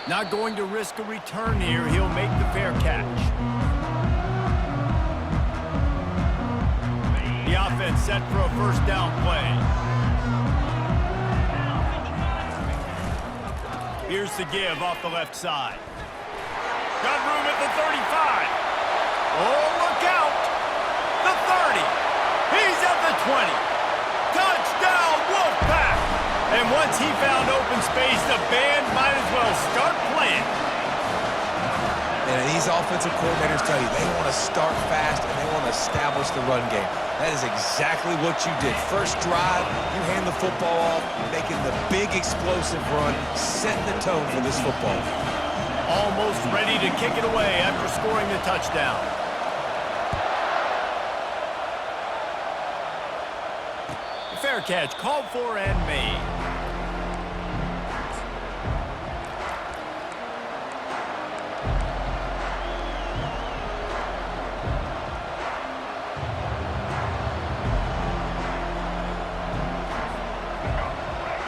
Not going to risk a return here. He'll make the fair catch. The offense set for a first down play. Here's the give off the left side. Got room at the 35. Oh, look out. The 30. He's at the 20. Touchdown, Wolfpack. And once he found open space, the band might as well start playing. And these offensive coordinators tell you they want to start fast and they want to establish the run game. That is exactly what you did. First drive, you hand the football off, making the big explosive run, setting the tone for this football. Almost ready to kick it away after scoring the touchdown. Fair catch called for and made.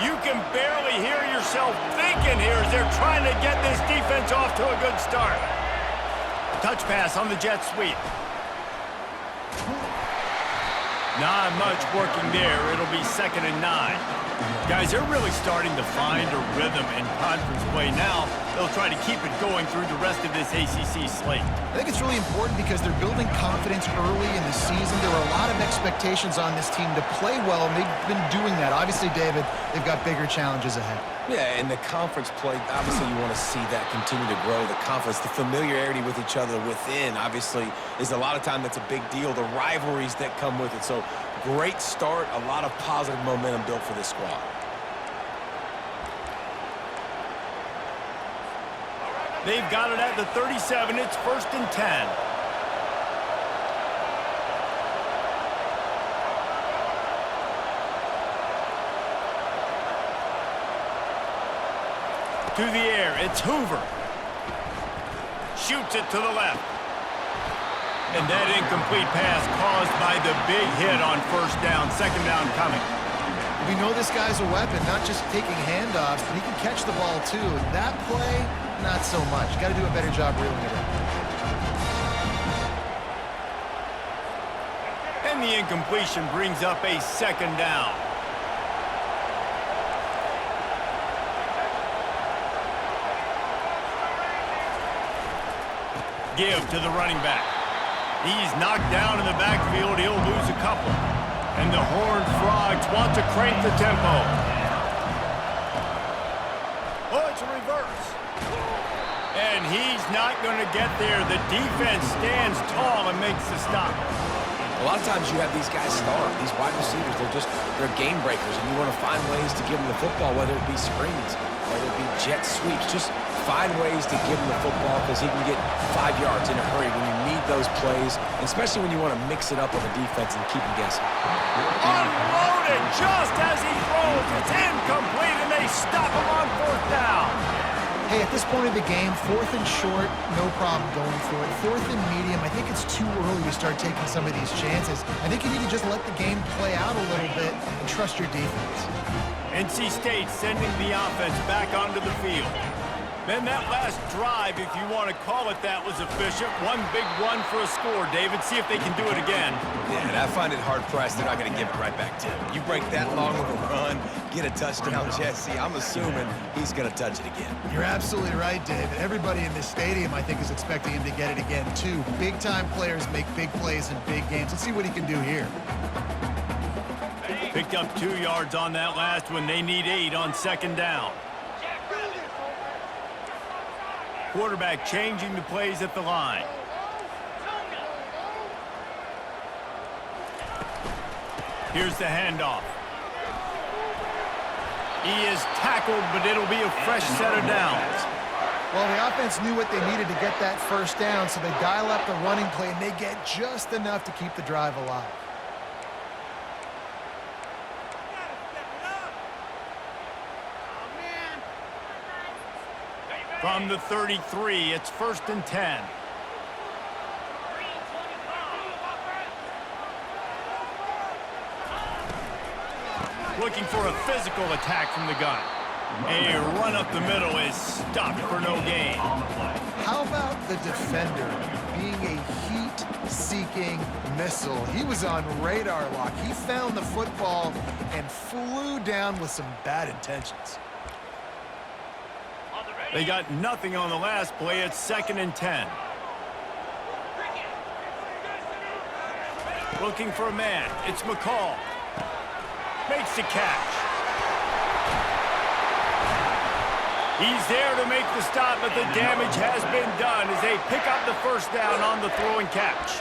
You can barely hear yourself thinking here as they're trying to get this defense off to a good start. Touch pass on the jet sweep. Not much working there. It'll be 2nd and 9. Guys, they're really starting to find a rhythm in conference play now. They'll try to keep it going through the rest of this ACC slate. I think it's really important because they're building confidence early in the season. There were a lot of expectations on this team to play well, and they've been doing that. Obviously, David, they've got bigger challenges ahead. Yeah, in the conference play, obviously you want to see that continue to grow, the confidence, the familiarity with each other within, obviously, is a lot of time that's a big deal, the rivalries that come with it. So, great start, a lot of positive momentum built for this squad. They've got it at the 37. It's 1st and 10. To the air, it's Hoover. Shoots it to the left. And that incomplete pass caused by the big hit on 1st down, 2nd down coming. We know this guy's a weapon, not just taking handoffs, but he can catch the ball too. That play, not so much. Got to do a better job reeling it in. And the incompletion brings up a 2nd down. Give to the running back. He's knocked down in the backfield. He'll lose a couple. And the Horned Frogs want to crank the tempo. Oh, it's a reverse. And he's not going to get there. The defense stands tall and makes the stop. A lot of times you have these guys start, these wide receivers, they're game breakers, and you want to find ways to give them the football, whether it be screens, whether it be jet sweeps. Just find ways to give him the football because he can get 5 yards in a hurry when you need those plays, especially when you want to mix it up on the defense and keep them guessing. Unloaded just as he throws. It's incomplete, and they stop him on 4th down. Hey, at this point of the game, 4th and short, no problem going for it. 4th and medium, I think it's too early to start taking some of these chances. I think you need to just let the game play out a little bit and trust your defense. NC State sending the offense back onto the field. Then that last drive, if you want to call it that, was efficient. One big run for a score, David. See if they can do it again. Yeah, and I find it hard-pressed. They're not going to give it right back to him. You break that long of a run, get a touchdown, Jesse, I'm assuming he's going to touch it again. You're absolutely right, David. Everybody in this stadium, I think, is expecting him to get it again, too. Big-time players make big plays in big games. Let's see what he can do here. Picked up 2 yards on that last one. They need 8 on 2nd down. Quarterback changing the plays at the line. Here's the handoff. He is tackled, but it'll be a fresh set of downs. Well, the offense knew what they needed to get that 1st down, so they dial up the running play, and they get just enough to keep the drive alive. From the 33, it's 1st and 10. Looking for a physical attack from the gun. A run up the middle is stopped for no gain. How about the defender being a heat-seeking missile? He was on radar lock. He found the football and flew down with some bad intentions. They got nothing on the last play. It's 2nd and 10. Looking for a man. It's McCall. Makes the catch. He's there to make the stop, but the damage has been done as they pick up the first down on the throw and catch.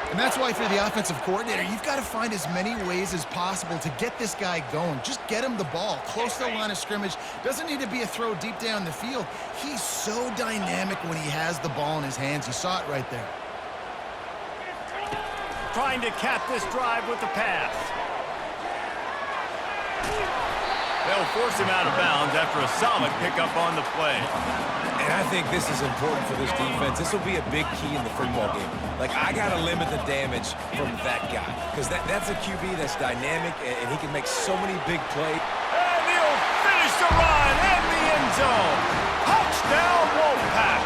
And that's why for the offensive coordinator, you've got to find as many ways as possible to get this guy going. Just get him the ball close to the line of scrimmage. Doesn't need to be a throw deep down the field. He's so dynamic when he has the ball in his hands. You saw it right there. Trying to cap this drive with the pass. They'll force him out of bounds after a solid pickup on the play. And I think this is important for this defense. This will be a big key in the football game. Like, I got to limit the damage from that guy because that's a QB that's dynamic, and he can make so many big plays. And he'll finish the run in the end zone. Touchdown, Wolfpack.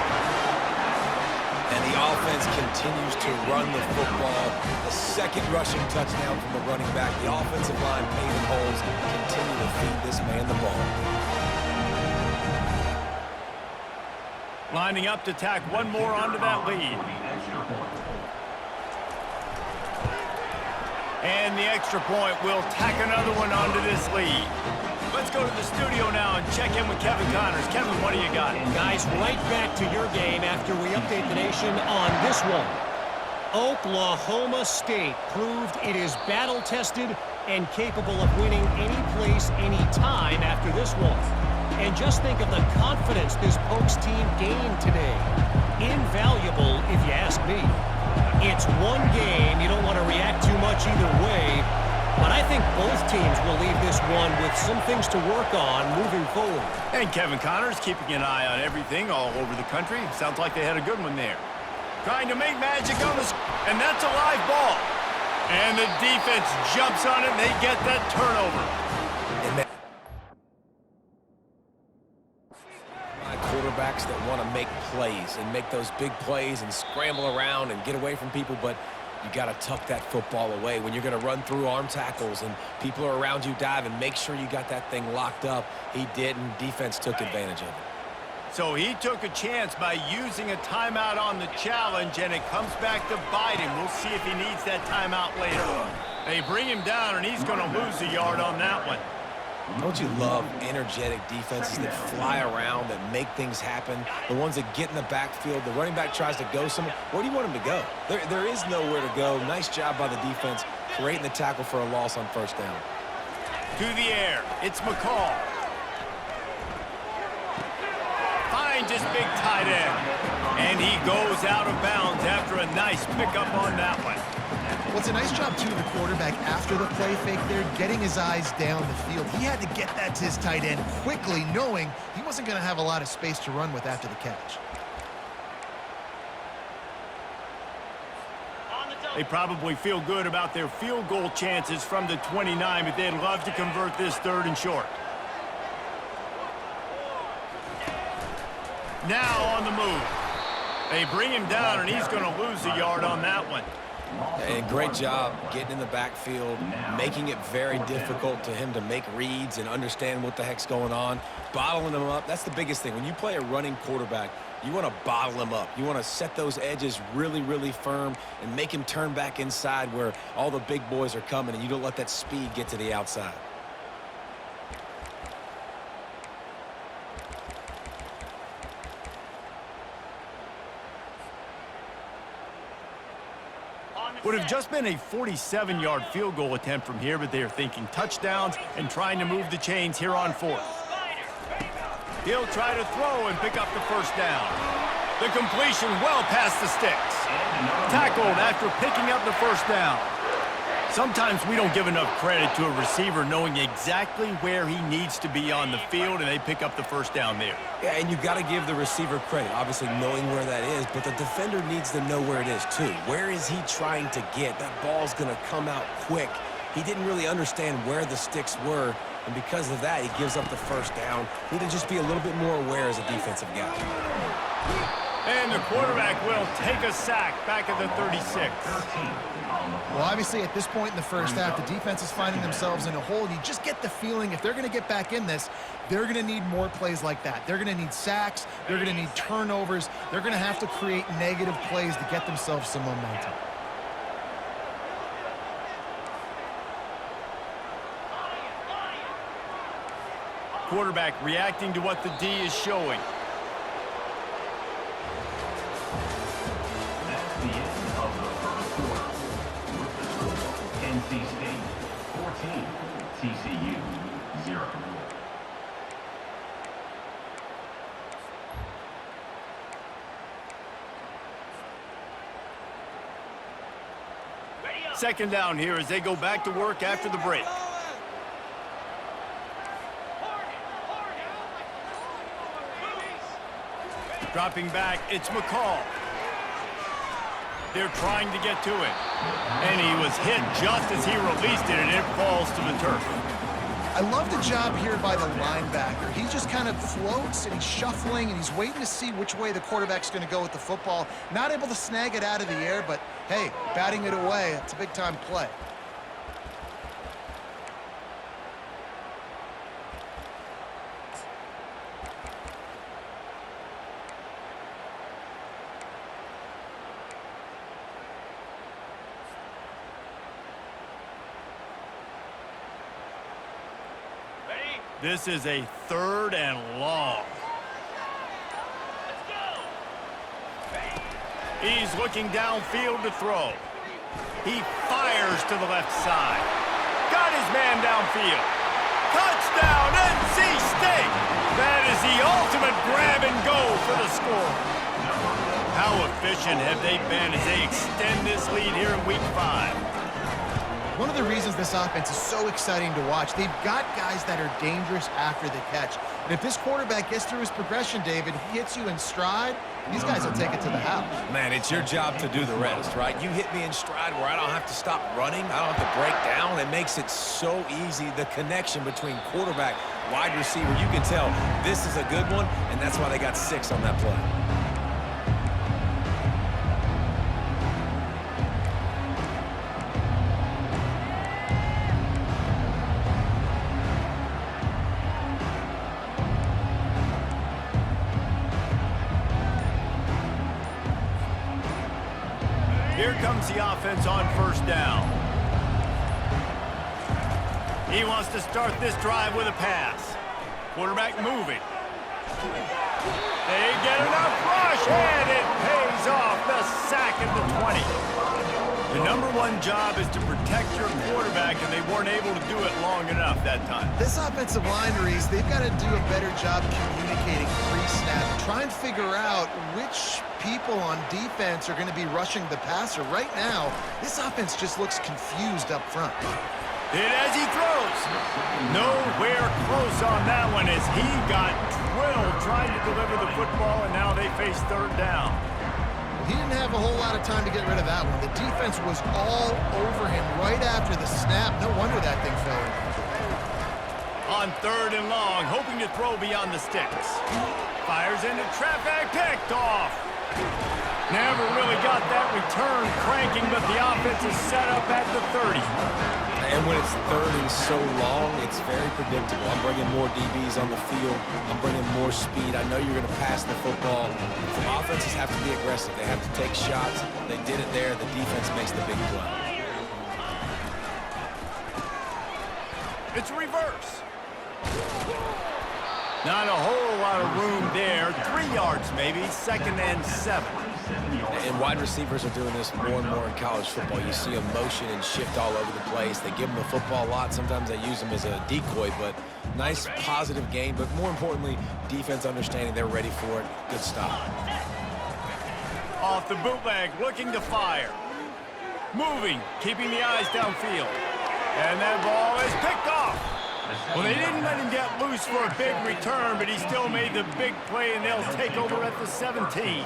And the offense continues to run the football. The second rushing touchdown from the running back. The offensive line paving holes. Continue to feed this man the ball. Lining up to tack one more onto that lead. And the extra point will tack another one onto this lead. Let's go to the studio now and check in with Kevin Connors. Kevin, what do you got? Guys, right back to your game after we update the nation on this one. Oklahoma State proved it is battle-tested and capable of winning any place, any time after this one. And just think of the confidence this Pokes team gained today. Invaluable, if you ask me. It's one game. You don't want to react too much either way. But I think both teams will leave this one with some things to work on moving forward. And Kevin Connors keeping an eye on everything all over the country. Sounds like they had a good one there. Trying to make magic on the... And that's a live ball. And the defense jumps on it, and they get that turnover. Quarterbacks that want to make plays and make those big plays and scramble around and get away from people, but you got to tuck that football away when you're going to run through arm tackles and people are around you diving. Make sure you got that thing locked up. He did, and defense took advantage of it. So he took a chance by using a timeout on the challenge, and it comes back to bite him. We'll see if he needs that timeout later. They bring him down, and he's going to lose a yard on that one. Don't you love energetic defenses that fly around, that make things happen? The ones that get in the backfield, the running back tries to go somewhere. Where do you want him to go? There is nowhere to go. Nice job by the defense, creating the tackle for a loss on first down. To the air, it's McCall. Finds his big tight end. And he goes out of bounds after a nice pickup on that one. Well, it's a nice job, too, of the quarterback after the play fake there, getting his eyes down the field. He had to get that to his tight end quickly, knowing he wasn't going to have a lot of space to run with after the catch. They probably feel good about their field goal chances from the 29, but they'd love to convert this 3rd and short. Now on the move. They bring him down, and he's going to lose a yard on that one. And great job getting in the backfield, making it very difficult to him to make reads and understand what the heck's going on, bottling them up. That's the biggest thing. When you play a running quarterback, you want to bottle him up. You want to set those edges really, really firm and make him turn back inside where all the big boys are coming, and you don't let that speed get to the outside. Would have just been a 47-yard field goal attempt from here, but they are thinking touchdowns and trying to move the chains here on 4th. He'll try to throw and pick up the first down. The completion well past the sticks. Tackled after picking up the first down. Sometimes we don't give enough credit to a receiver knowing exactly where he needs to be on the field, and they pick up the first down there. Yeah, and you've got to give the receiver credit, obviously knowing where that is, but the defender needs to know where it is too. Where is he trying to get? That ball's going to come out quick. He didn't really understand where the sticks were, and because of that, he gives up the first down. Need to just be a little bit more aware as a defensive guy. And the quarterback will take a sack back at the 36. Well, obviously, at this point in the first half, the defense is finding themselves in a hole, and you just get the feeling if they're going to get back in this, they're going to need more plays like that. They're going to need sacks. They're going to need turnovers. They're going to have to create negative plays to get themselves some momentum. Quarterback reacting to what the D is showing. That's the end of the first quarter. With the score, NC State 14, TCU 0. Second down here as they go back to work after the break. Dropping back, it's McCall. They're trying to get to it. And he was hit just as he released it, and it falls to the turf. I love the job here by the linebacker. He just kind of floats, and he's shuffling, and he's waiting to see which way the quarterback's going to go with the football. Not able to snag it out of the air, but, hey, batting it away, it's a big-time play. This is a 3rd and long. He's looking downfield to throw. He fires to the left side. Got his man downfield. Touchdown, NC State! That is the ultimate grab and go for the score. How efficient have they been as they extend this lead here in Week 5? One of the reasons this offense is so exciting to watch, they've got guys that are dangerous after the catch. And if this quarterback gets through his progression, David, he hits you in stride, these guys will take it to the house. Man, it's your job to do the rest, right? You hit me in stride where I don't have to stop running. I don't have to break down. It makes it so easy, the connection between quarterback, wide receiver. You can tell this is a good one, and that's why they got 6 on that play. Here comes the offense on first down. He wants to start this drive with a pass. Quarterback moving. They get enough rush, and it pays off. The sack at the 20. The #1 job is to protect your quarterback, and they weren't able to do it long enough that time. This offensive line, Reese, they've got to do a better job communicating pre-snap. Try and figure out which people on defense are going to be rushing the passer. Right now, this offense just looks confused up front. Hit as he throws. Nowhere close on that one as he got drilled trying to deliver the football, and now they face 3rd down. He didn't have a whole lot of time to get rid of that one. The defense was all over him right after the snap. No wonder that thing fell. On 3rd and long, hoping to throw beyond the sticks. Fires into traffic, picked off. Never really got that return cranking, but the offense is set up at the 30. And when it's 3rd and so long, it's very predictable. I'm bringing more DBs on the field. I'm bringing more speed. I know you're going to pass the football. The offenses have to be aggressive. They have to take shots. They did it there. The defense makes the big play. It's reverse. Not a whole lot of room there. 3 yards maybe, 2nd and 7. And wide receivers are doing this more and more in college football. You see them motion and shift all over the place. They give them the football a lot. Sometimes they use them as a decoy, but nice positive game. But more importantly, defense understanding they're ready for it. Good stop. Off the bootleg, looking to fire. Moving, keeping the eyes downfield. And that ball is picked off. Well, they didn't let him get loose for a big return, but he still made the big play, and they'll take over at the 17.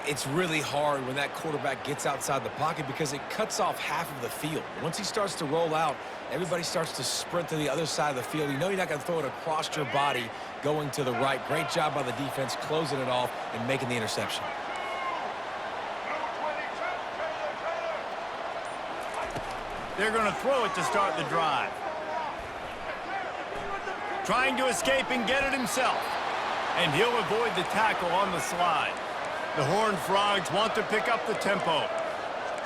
It's really hard when that quarterback gets outside the pocket because it cuts off half of the field. Once he starts to roll out, everybody starts to sprint to the other side of the field. You know you're not going to throw it across your body going to the right. Great job by the defense closing it off and making the interception. They're going to throw it to start the drive. Trying to escape and get it himself. And he'll avoid the tackle on the slide. The Horned Frogs want to pick up the tempo.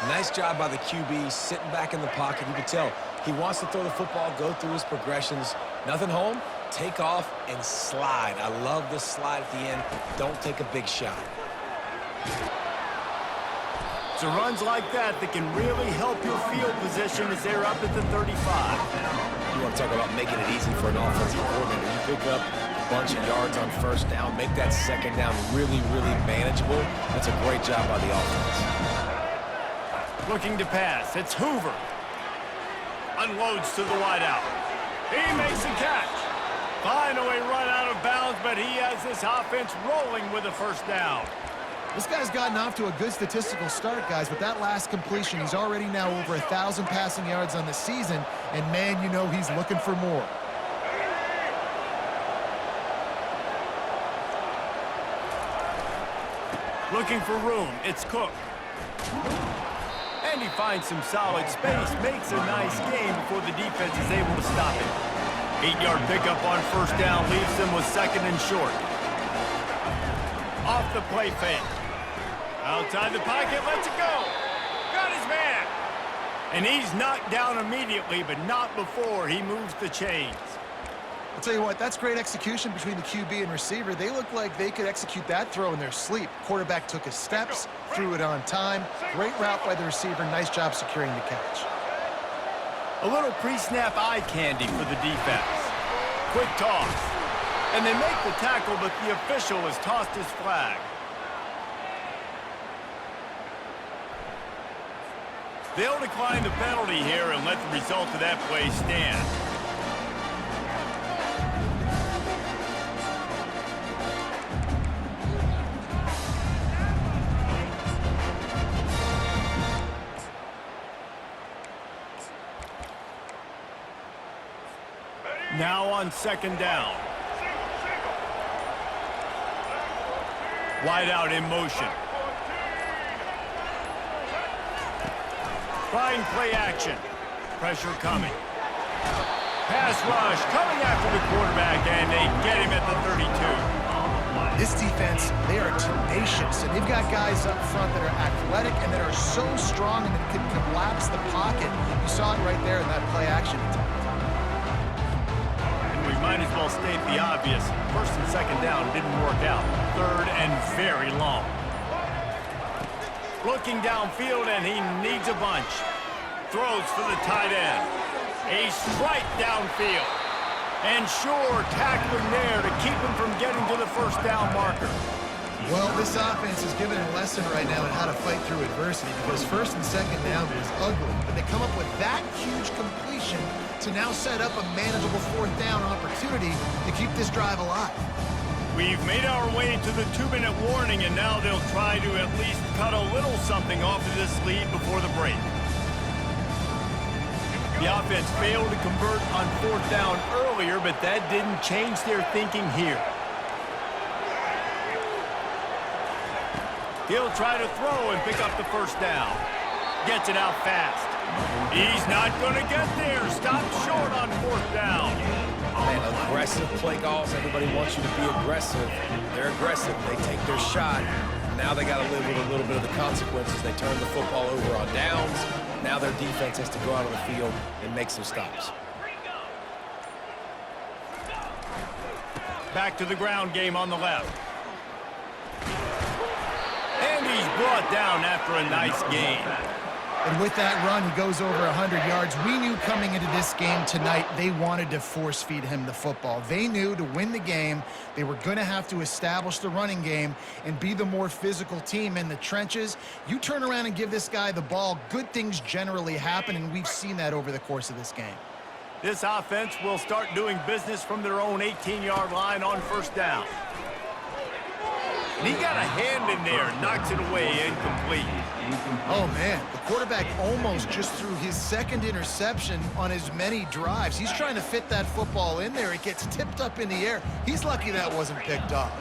Nice job by the QB sitting back in the pocket. You can tell he wants to throw the football, go through his progressions. Nothing home, take off, and slide. I love the slide at the end. Don't take a big shot. So runs like that can really help your field position as they're up at the 35. You want to talk about making it easy for an offensive coordinator. You pick up a bunch of yards on first down, make that second down really, really manageable. That's a great job by the offense. Looking to pass. It's Hoover. Unloads to the wideout. He makes a catch. Finally run out of bounds, but he has this offense rolling with a first down. This guy's gotten off to a good statistical start, guys. With that last completion, he's already now over 1,000 passing yards on the season, and man, you know he's looking for more. Looking for room. It's Cook. And he finds some solid space, makes a nice game before the defense is able to stop it. 8-yard pickup on first down leaves them with second and short. Off the play fake. Outside the pocket, lets it go. Got his man. And he's knocked down immediately, but not before he moves the chains. I'll tell you what, that's great execution between the QB and receiver. They look like they could execute that throw in their sleep. Quarterback took his steps, threw it on time. Great route by the receiver. Nice job securing the catch. A little pre-snap eye candy for the defense. Quick toss. And they make the tackle, but the official has tossed his flag. They'll decline the penalty here and let the result of that play stand. Now on second down. Wide out in motion. Trying play action. Pressure coming. Pass rush coming after the quarterback, and they get him at the 32. This defense, they are tenacious, and they've got guys up front that are athletic and that are so strong and that can collapse the pocket. You saw it right there in that play action attempt. We might as well state the obvious. First and second down didn't work out. Third and very long. Looking downfield, and he needs a bunch. Throws for the tight end. A strike downfield. And sure, tackling there to keep him from getting to the first down marker. Well, this offense is giving a lesson right now on how to fight through adversity, because first and second down was ugly, but they come up with that huge completion to now set up a manageable fourth down opportunity to keep this drive alive. We've made our way to the 2-minute warning, and now they'll try to at least cut a little something off of this lead before the break. The offense failed to convert on fourth down earlier, but that didn't change their thinking here. He'll try to throw and pick up the first down. Gets it out fast. He's not going to get there. Stopped short on fourth down. Man, aggressive play calls. Everybody wants you to be aggressive. They're aggressive. They take their shot. Now they got to live with a little bit of the consequences. They turn the football over on downs. Now their defense has to go out on the field and make some stops. Back to the ground game on the left. And he's brought down after a nice gain. And with that run, he goes over 100 yards. We knew coming into this game tonight, they wanted to force feed him the football. They knew to win the game, they were going to have to establish the running game and be the more physical team in the trenches. You turn around and give this guy the ball, good things generally happen, and we've seen that over the course of this game. This offense will start doing business from their own 18-yard line on first down. And he got a hand in there, knocks it away, incomplete. Oh, man, the quarterback almost just threw his second interception on as many drives. He's trying to fit that football in there. It gets tipped up in the air. He's lucky that wasn't picked off.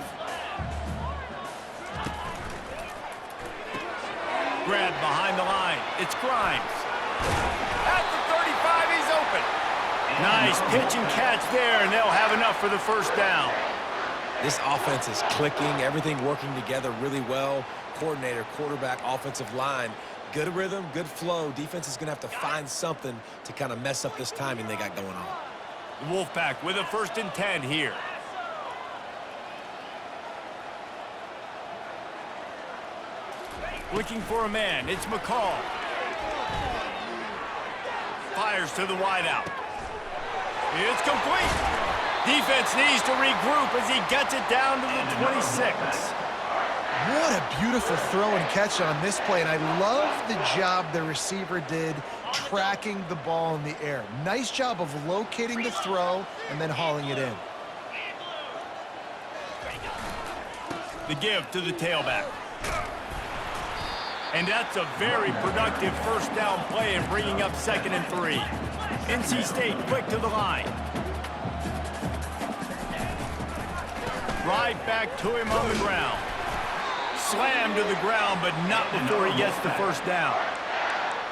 Grab behind the line. It's Grimes. At the 35, he's open. Nice pitch and catch there, and they'll have enough for the first down. This offense is clicking, everything working together really well. Coordinator, quarterback, offensive line, good rhythm, good flow. Defense is going to have to find something to kind of mess up this timing they got going on. The Wolfpack with a 1st and 10 here. Looking for a man. It's McCall. Fires to the wideout. It's complete. Defense needs to regroup as he gets it down to the 26. What a beautiful throw and catch on this play, and I love the job the receiver did tracking the ball in the air. Nice job of locating the throw and then hauling it in. The give to the tailback. And that's a very productive first down play and bringing up 2nd and 3. NC State quick to the line. Right back to him on the ground. Slammed to the ground, but not before he gets the first down.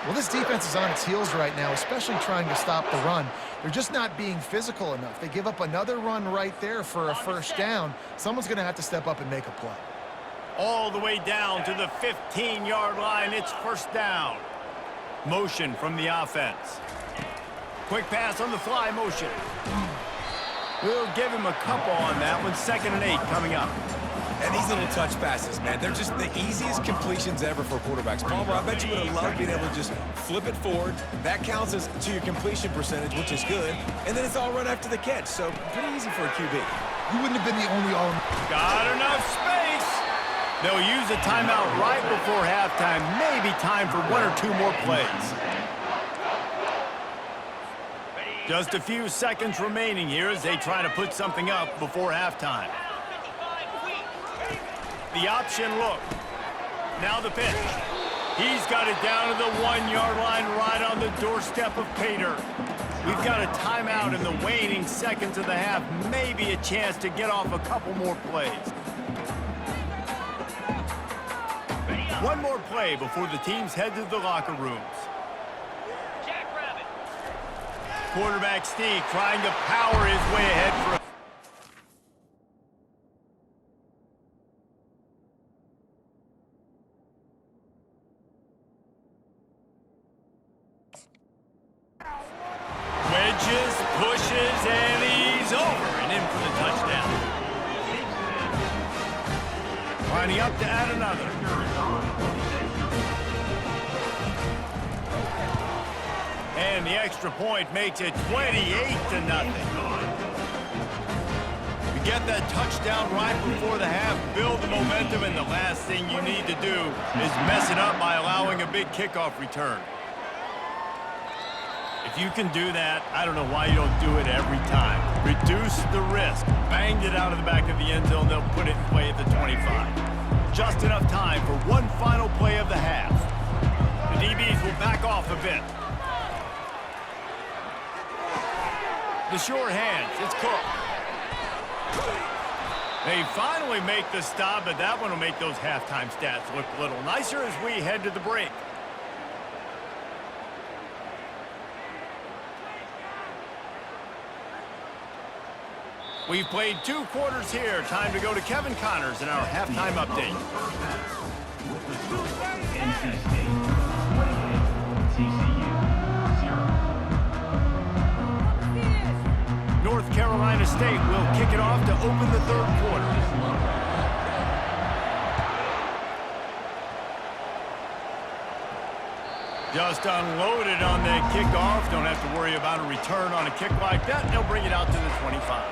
Well, this defense is on its heels right now, especially trying to stop the run. They're just not being physical enough. They give up another run right there for a first down. Someone's going to have to step up and make a play. All the way down to the 15-yard line. It's first down. Motion from the offense. Quick pass on the fly motion. We'll give him a couple on that one. 2nd and 8 coming up. And these little touch passes, man, they're just the easiest completions ever for quarterbacks. Palmer, I bet you would have loved being able to just flip it forward. That counts as to your completion percentage, which is good. And then it's all run after the catch, so pretty easy for a QB. You wouldn't have been the only all. Got enough space. They'll use a timeout right before halftime. Maybe time for 1 or 2 more plays. Just a few seconds remaining here as they try to put something up before halftime. The option look. Now the pitch. He's got it down to the 1-yard line right on the doorstep of Pater. We've got a timeout in the waning seconds of the half. Maybe a chance to get off a couple more plays. One more play before the teams head to the locker rooms. Quarterback Steve trying to power his way ahead for a wedges, pushes, and he's over and in for the touchdown. Lining up to add another. And the extra point makes it 28-0. You get that touchdown right before the half, build the momentum, and the last thing you need to do is mess it up by allowing a big kickoff return. If you can do that, I don't know why you don't do it every time. Reduce the risk. Banged it out of the back of the end zone. They'll put it in play at the 25. Just enough time for one final play of the half. The DBs will back off a bit. The sure hands, it's Cook. They finally make the stop, but that one will make those halftime stats look a little nicer as we head to the break. We've played 2 quarters here. Time to go to Kevin Connors in our halftime update. NC State 28, TCU 0. North Carolina State will kick it off to open the 3rd quarter. Just unloaded on the kickoff. Don't have to worry about a return on a kick like that. They'll bring it out to the 25.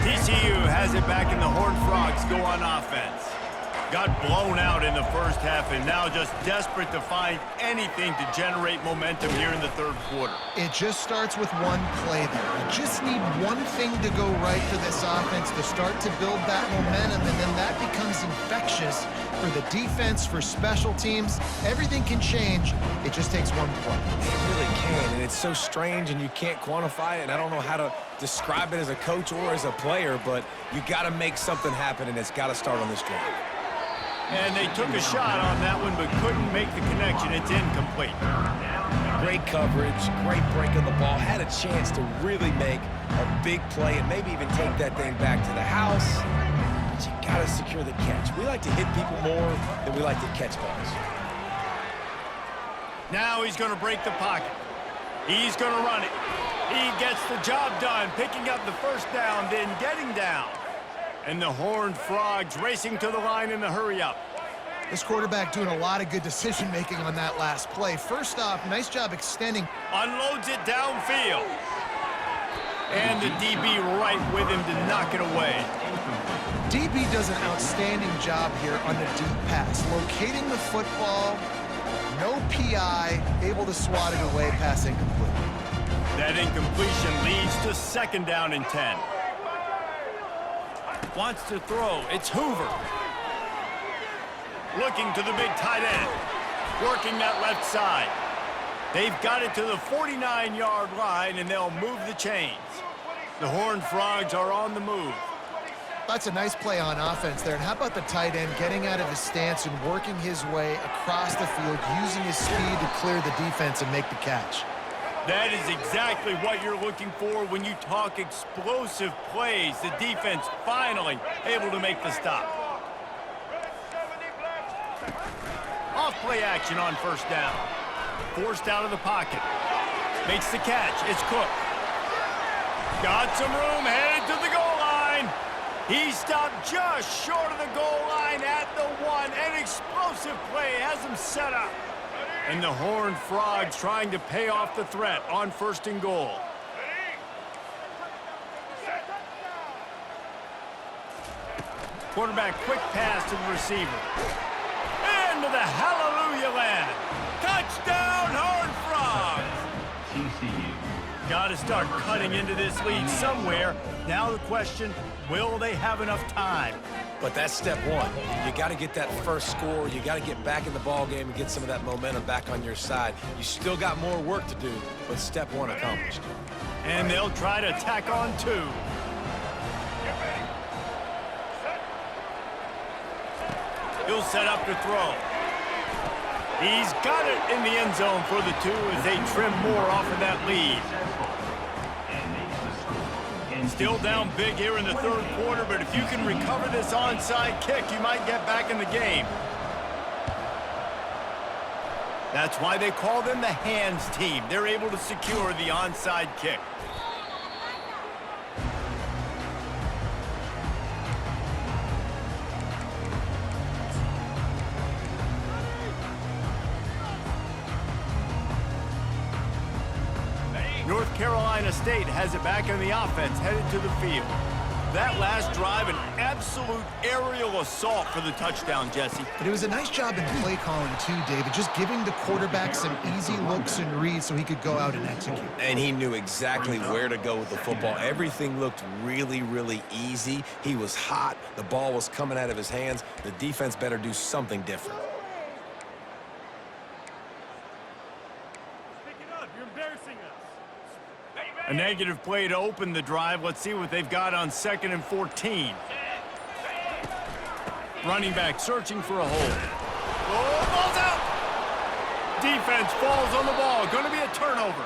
TCU has it back, and the Horned Frogs go on offense. Got blown out in the first half and now just desperate to find anything to generate momentum here in the third quarter. It just starts with one play there. You just need one thing to go right for this offense to start to build that momentum, and then that becomes infectious for the defense, for special teams. Everything can change. It just takes one play. It really can, and it's so strange, and you can't quantify it, and I don't know how to describe it as a coach or as a player, but you got to make something happen, and it's got to start on this drive. And they took a shot on that one, but couldn't make the connection. It's incomplete. Great coverage, great break of the ball. Had a chance to really make a big play and maybe even take that thing back to the house. But you got to secure the catch. We like to hit people more than we like to catch balls. Now he's going to break the pocket. He's going to run it. He gets the job done, picking up the first down, then getting down. And the Horned Frogs racing to the line in the hurry-up. This quarterback doing a lot of good decision-making on that last play. First off, nice job extending. Unloads it downfield. And the DB right with him to knock it away. DB does an outstanding job here on the deep pass. Locating the football, no PI, able to swat it away, pass incomplete. That incompletion leads to second down and 10. Wants to throw. It's Hoover. Looking to the big tight end. Working that left side. They've got it to the 49-yard line, and they'll move the chains. The Horned Frogs are on the move. That's a nice play on offense there. And how about the tight end getting out of his stance and working his way across the field, using his speed to clear the defense and make the catch? That is exactly what you're looking for when you talk explosive plays. The defense finally able to make the stop. Off play action on first down. Forced out of the pocket. Makes the catch. It's Cook. Got some room, headed to the goal line. He stopped just short of the goal line at the 1. An explosive play has him set up. And the Horned Frogs trying to pay off the threat on first and goal. Quarterback quick pass to the receiver. Into the hallelujah land. Touchdown, Horned Frogs! TCU. Got to start cutting into this lead somewhere. Now the question, will they have enough time? But that's step one. You got to get that first score. You got to get back in the ball game and get some of that momentum back on your side. You still got more work to do, but step one accomplished. And they'll try to tack on 2. He'll set up to throw. He's got it in the end zone for the 2 as they trim more off of that lead. Still down big here in the third quarter, but if you can recover this onside kick, you might get back in the game. That's why they call them the hands team. They're able to secure the onside kick. North Carolina State has it back in the offense, headed to the field. That last drive, an absolute aerial assault for the touchdown, Jesse. But it was a nice job in play calling too, David, just giving the quarterback some easy looks and reads so he could go out and execute. And he knew exactly where to go with the football. Everything looked really, really easy. He was hot. The ball was coming out of his hands. The defense better do something different. A negative play to open the drive. Let's see what they've got on 2nd and 14. Running back searching for a hole. Oh, ball's out! Defense falls on the ball. Going to be a turnover.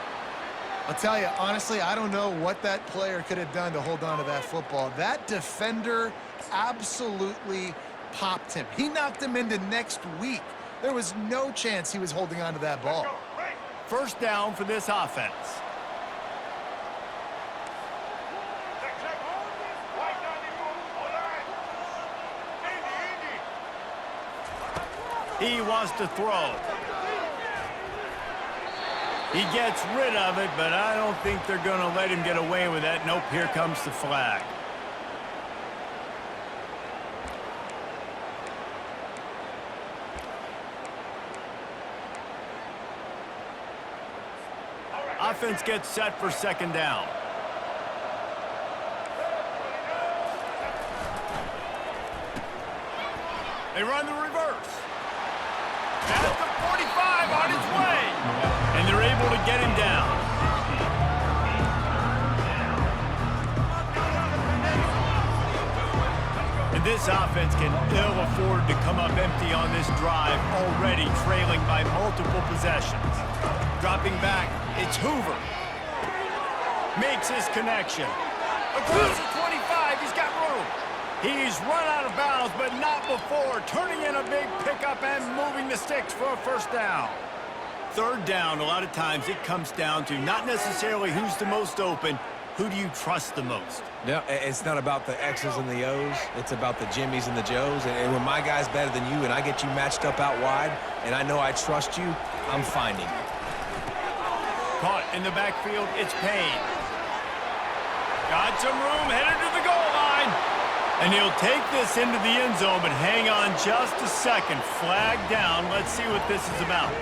I'll tell you, honestly, I don't know what that player could have done to hold on to that football. That defender absolutely popped him. He knocked him into next week. There was no chance he was holding on to that ball. First down for this offense. He wants to throw. He gets rid of it, but I don't think they're going to let him get away with that. Nope, here comes the flag. Offense gets set for second down. They run the reverse. At the 45 on its way. And they're able to get him down. And this offense can ill afford to come up empty on this drive, already trailing by multiple possessions. Dropping back, it's Hoover. Makes his connection. Across the 25, he's got room. He's run out of bounds, but not before turning in a big pickup and moving the sticks for a first down. Third down, a lot of times it comes down to not necessarily who's the most open, who do you trust the most? No, it's not about the X's and the O's. It's about the Jimmies and the Joes. And when my guy's better than you and I get you matched up out wide and I know I trust you, I'm finding you. Caught in the backfield, it's Payne. Got some room, headed to the goal line. And he'll take this into the end zone, but hang on just a second. Flag down. Let's see what this is about.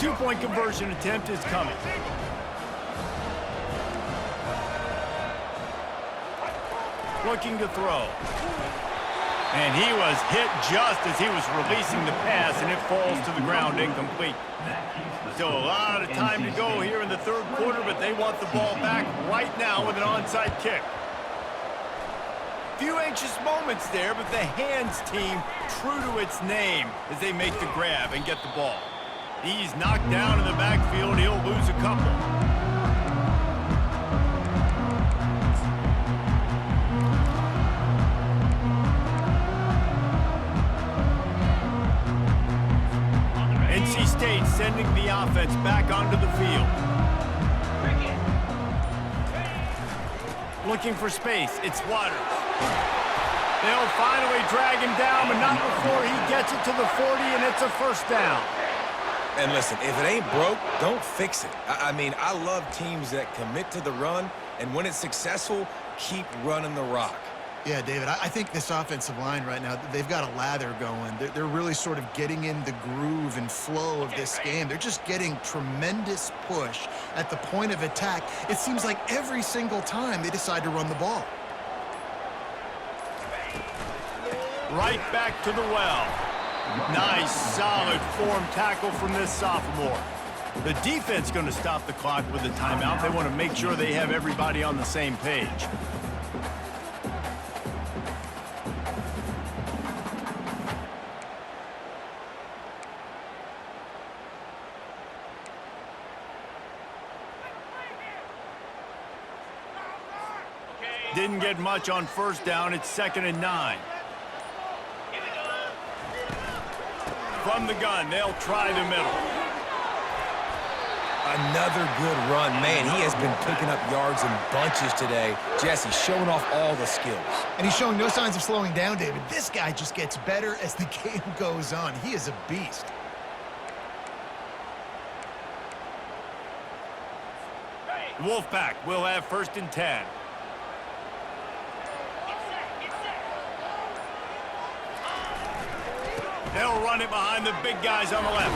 Two-point conversion attempt is coming. Looking to throw. And he was hit just as he was releasing the pass, and it falls to the ground incomplete. Still a lot of time to go here in the third quarter, but they want the ball back right now with an onside kick. Few anxious moments there, but the hands team true to its name as they make the grab and get the ball. He's knocked down in the backfield. He'll lose a couple. NC State sending the offense back onto the field. Looking for space. It's Waters. They'll finally drag him down, but not before he gets it to the 40, and it's a first down. And listen, if it ain't broke, don't fix it. I mean, I love teams that commit to the run, and when it's successful, keep running the rock. Yeah, David, I think this offensive line right now, they've got a lather going. They're really sort of getting in the groove and flow of this game. They're just getting tremendous push at the point of attack. It seems like every single time they decide to run the ball. Right back to the well. Nice, solid form tackle from this sophomore. The defense going to stop the clock with a timeout. They want to make sure they have everybody on the same page. Didn't get much on first down. It's 2nd and 9. From the gun, they'll try the middle. Another good run. Man, he has been picking up yards in bunches today. Jesse showing off all the skills. And he's showing no signs of slowing down, David. This guy just gets better as the game goes on. He is a beast. Wolfpack will have 1st and 10. They'll run it behind the big guys on the left.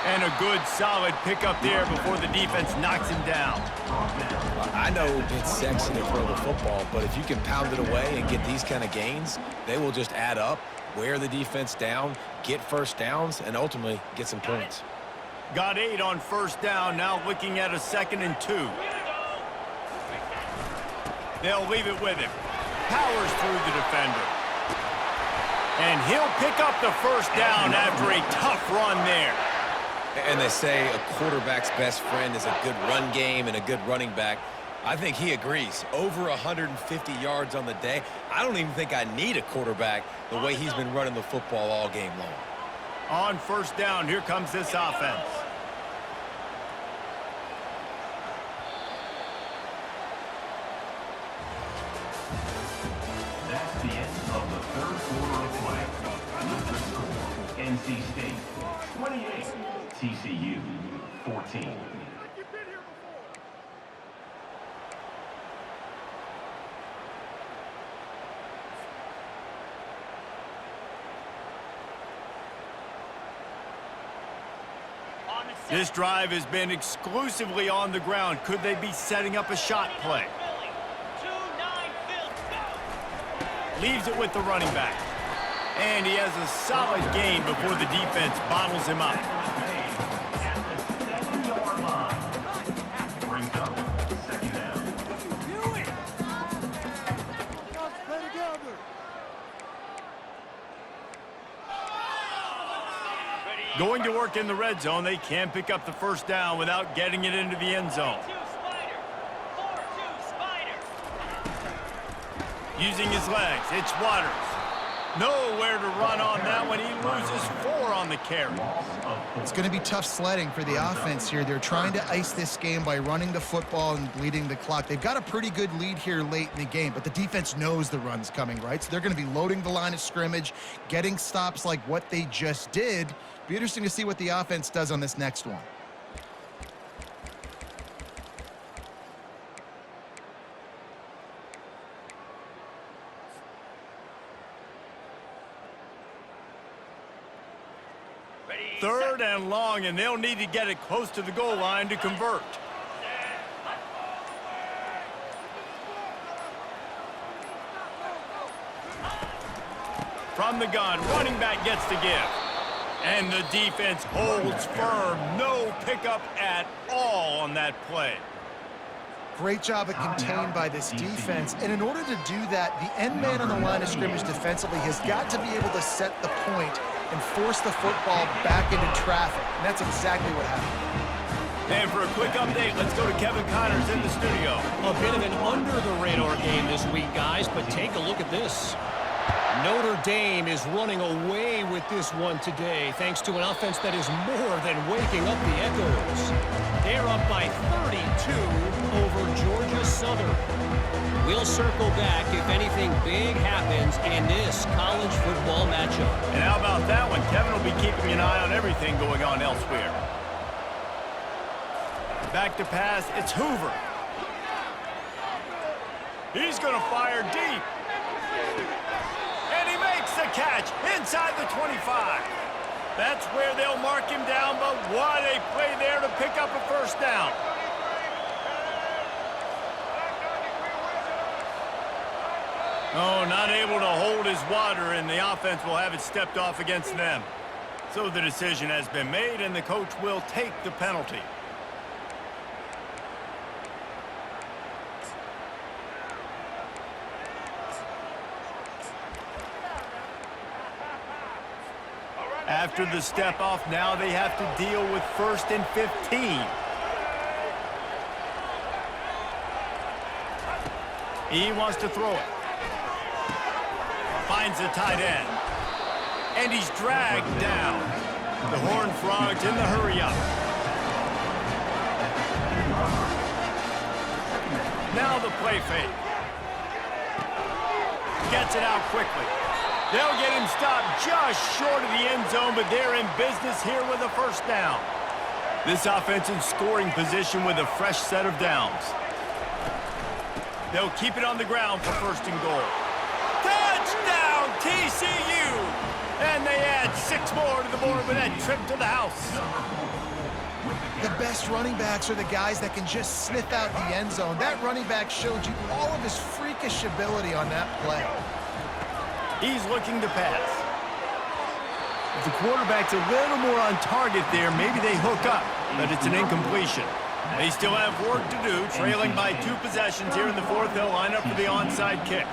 And a good, solid pickup there before the defense knocks him down. I know it's sexy to throw the football, but if you can pound it away and get these kind of gains, they will just add up, wear the defense down, get first downs, and ultimately get some points. Got 8 on first down, now looking at a 2nd and 2. They'll leave it with him. Powers through the defender. And he'll pick up the first down after a tough run there. And they say a quarterback's best friend is a good run game and a good running back. I think he agrees. Over 150 yards on the day. I don't even think I need a quarterback the way he's been running the football all game long. On first down, here comes this offense. That's the end of the third quarter of play. With the score, NC State 28, TCU 14. This drive has been exclusively on the ground. Could they be setting up a shot play? Leaves it with the running back. And he has a solid gain before the defense bottles him up. Going to work in the red zone, they can't pick up the first down without getting it into the end zone. Using his legs, it's Waters. Nowhere to run on that one. He loses 4 on the carry. It's going to be tough sledding for the offense here. They're trying to ice this game by running the football and bleeding the clock. They've got a pretty good lead here late in the game, but the defense knows the run's coming, right? So they're going to be loading the line of scrimmage, getting stops like what they just did. Be interesting to see what the offense does on this next one. Third and long, and they'll need to get it close to the goal line to convert. From the gun, running back gets the give. And the defense holds firm. No pickup at all on that play. Great job at contained by this defense. And in order to do that, the end man on the line of scrimmage defensively has got to be able to set the point and force the football back into traffic. And that's exactly what happened. And for a quick update, let's go to Kevin Connors in the studio. A bit of an under-the-radar game this week, guys, but take a look at this. Notre Dame is running away with this one today, thanks to an offense that is more than waking up the echoes. They're up by 32 over Georgia Southern. We'll circle back if anything big happens in this college football matchup. And how about that one? Kevin will be keeping an eye on everything going on elsewhere. Back to pass, it's Hoover. He's going to fire deep. And he makes the catch inside the 25. That's where they'll mark him down, but what a play there to pick up a first down. Oh, not able to hold his water, and the offense will have it stepped off against them. So the decision has been made, and the coach will take the penalty. After the step off, now they have to deal with 1st and 15. He wants to throw it. Finds the tight end. And he's dragged down. The Horned Frogs in the hurry-up. Now the play fake. Gets it out quickly. They'll get him stopped just short of the end zone, but they're in business here with a first down. This offense in scoring position with a fresh set of downs. They'll keep it on the ground for 1st and goal. Touchdown, TCU! And they add 6 more to the board with that trip to the house. The best running backs are the guys that can just sniff out the end zone. That running back showed you all of his freakish ability on that play. He's looking to pass. If the quarterback's a little more on target there, maybe they hook up, but it's an incompletion. They still have work to do, trailing by 2 possessions here in the 4th. They'll line up for the onside kick.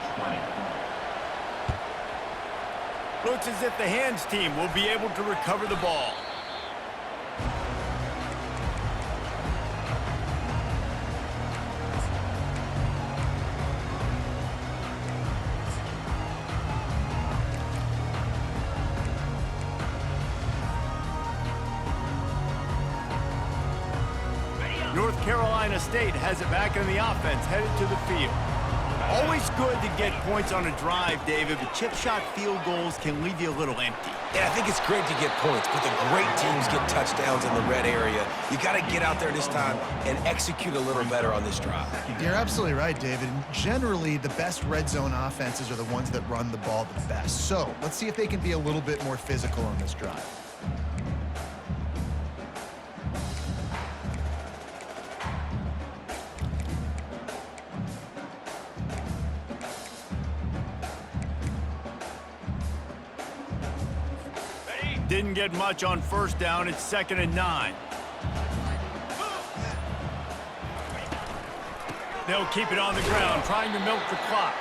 Looks as if the hands team will be able to recover the ball. North Carolina State has it back in the offense, headed to the field. Always good to get points on a drive, David, but chip shot field goals can leave you a little empty. Yeah, I think it's great to get points, but the great teams get touchdowns in the red area. You got to get out there this time and execute a little better on this drive. You're absolutely right, David. Generally, the best red zone offenses are the ones that run the ball the best. So let's see if they can be a little bit more physical on this drive. didn't get much on first down. It's 2nd and 9. They'll keep it on the ground, trying to milk the clock.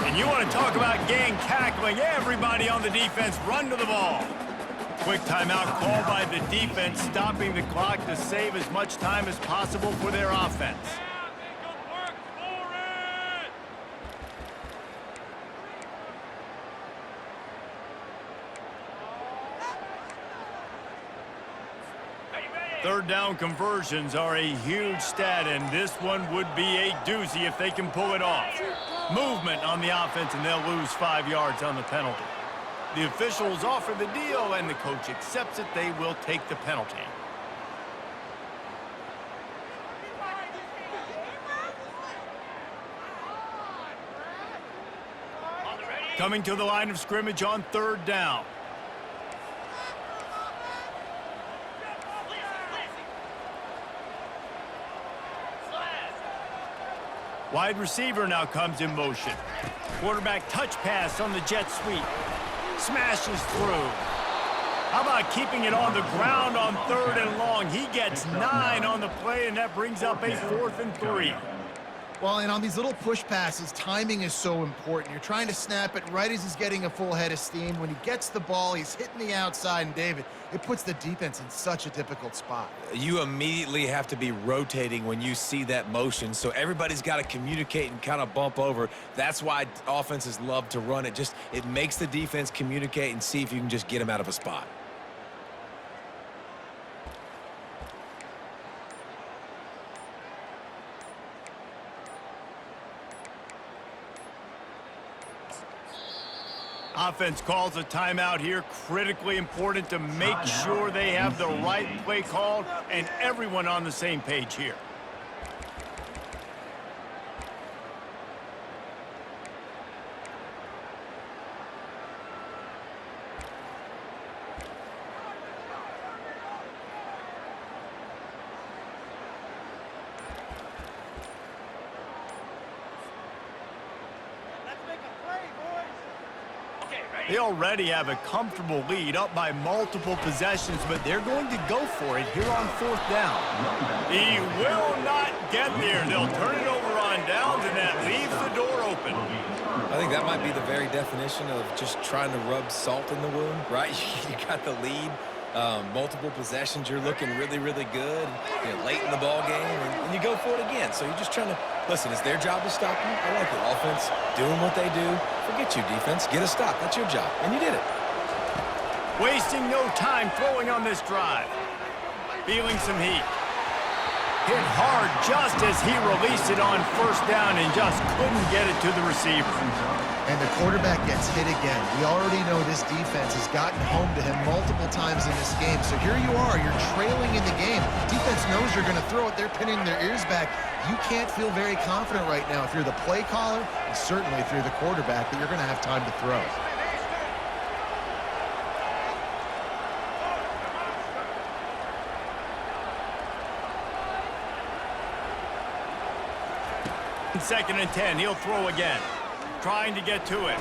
And you want to talk about gang tackling. Everybody on the defense run to the ball. Quick timeout called by the defense, stopping the clock to save as much time as possible for their offense. Third down conversions are a huge stat, and this one would be a doozy if they can pull it off. Movement on the offense, and they'll lose 5 yards on the penalty. The officials offer the deal, and the coach accepts it. They will take the penalty. Coming to the line of scrimmage on 3rd down. Wide receiver now comes in motion. Quarterback touch pass on the jet sweep. Smashes through. How about keeping it on the ground on 3rd and long? He gets 9 on the play, and that brings up a 4th and 3. Well, and on these little push passes, timing is so important. You're trying to snap it right as he's getting a full head of steam. When he gets the ball, he's hitting the outside, and David, it puts the defense in such a difficult spot. You immediately have to be rotating when you see that motion, so everybody's got to communicate and kind of bump over. That's why offenses love to run it. It makes the defense communicate and see if you can just get them out of a spot. Offense calls a timeout here. Critically important to make sure they have the right play called and everyone on the same page here. They already have a comfortable lead, up by multiple possessions, but they're going to go for it here on 4th down. He will not get there. They'll turn it over on downs, and that leaves the door open. I think that might be the very definition of just trying to rub salt in the wound, right? You got the lead, multiple possessions, you're looking really, really good, late in the ball game, and you go for it again. So you're just trying to, listen, it's their job to stop you. I like it. Offense doing what they do. Forget you, defense. Get a stop. That's your job, and you did it. Wasting no time throwing on this drive. Feeling some heat. Hit hard just as he released it on 1st down and just couldn't get it to the receiver. And the quarterback gets hit again. We already know this defense has gotten home to him multiple times in this game. So here you are, you're trailing in the game. Defense knows you're going to throw it. They're pinning their ears back. You can't feel very confident right now if you're the play caller, and certainly if you're the quarterback, that you're going to have time to throw. In 2nd and 10, he'll throw again. Trying to get to it.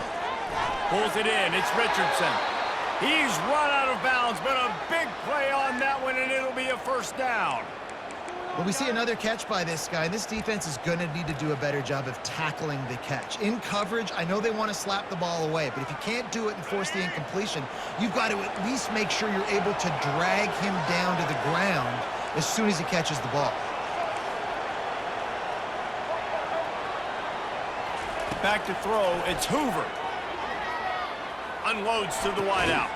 Pulls it in. It's Richardson. He's run out of bounds, but a big play on that one, and it'll be a 1st down. Well, we see another catch by this guy. This defense is going to need to do a better job of tackling the catch. In coverage, I know they want to slap the ball away, but if you can't do it and force the incompletion, you've got to at least make sure you're able to drag him down to the ground as soon as he catches the ball. Back to throw, it's Hoover. Unloads to the wideout.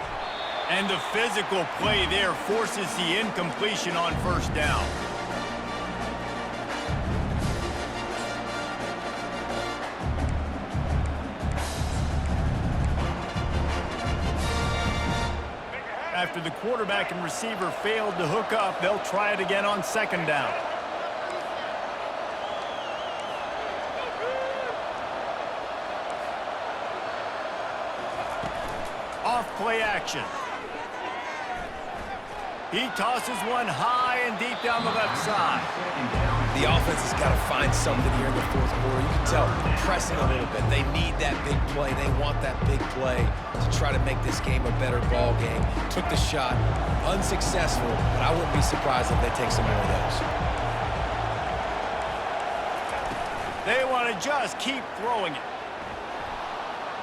And the physical play there forces the incompletion on 1st down. After the quarterback and receiver failed to hook up, they'll try it again on 2nd down. Off-play action. He tosses one high and deep down the left side. The offense has got to find something here in the fourth quarter. You can tell, pressing a little bit. They need that big play. They want that big play to try to make this game a better ball game. Took the shot, unsuccessful, but I wouldn't be surprised if they take some more of those. They want to just keep throwing it.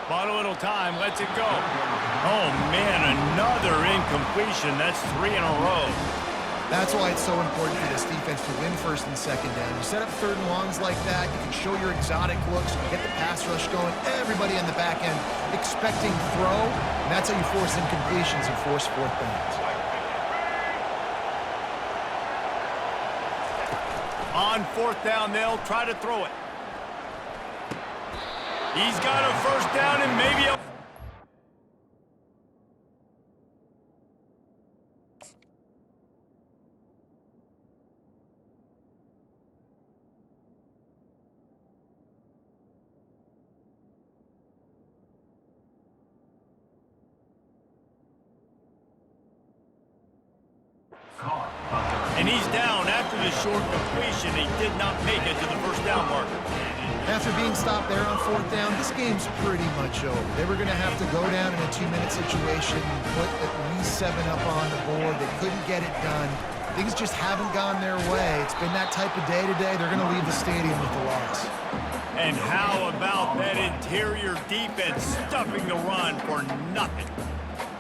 Bought a little time, lets it go. Oh, man, another incompletion. That's 3 in a row. That's why it's so important for this defense to win first and second down. You set up third and longs like that, you can show your exotic looks, you get the pass rush going, everybody on the back end expecting throw, and that's how you force incompletions and force fourth downs. On fourth down, they'll try to throw it. He's got a first down and maybe a... And he's down after the short completion. He did not make it to the first down marker. After being stopped there on fourth down, this game's pretty much over. They were going to have to go down in a 2-minute situation, put at least 7 up on the board. They couldn't get it done. Things just haven't gone their way. It's been that type of day today. They're going to leave the stadium with the loss. And how about that interior defense stuffing the run for nothing?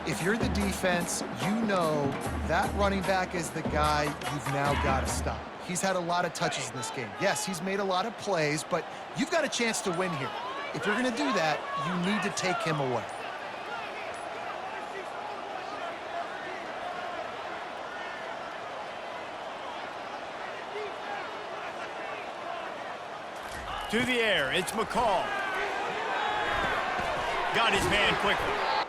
If you're the defense, you know that running back is the guy you've now got to stop. He's had a lot of touches in this game. Yes, he's made a lot of plays, but you've got a chance to win here. If you're going to do that, you need to take him away. To the air, it's McCall. Got his man quickly.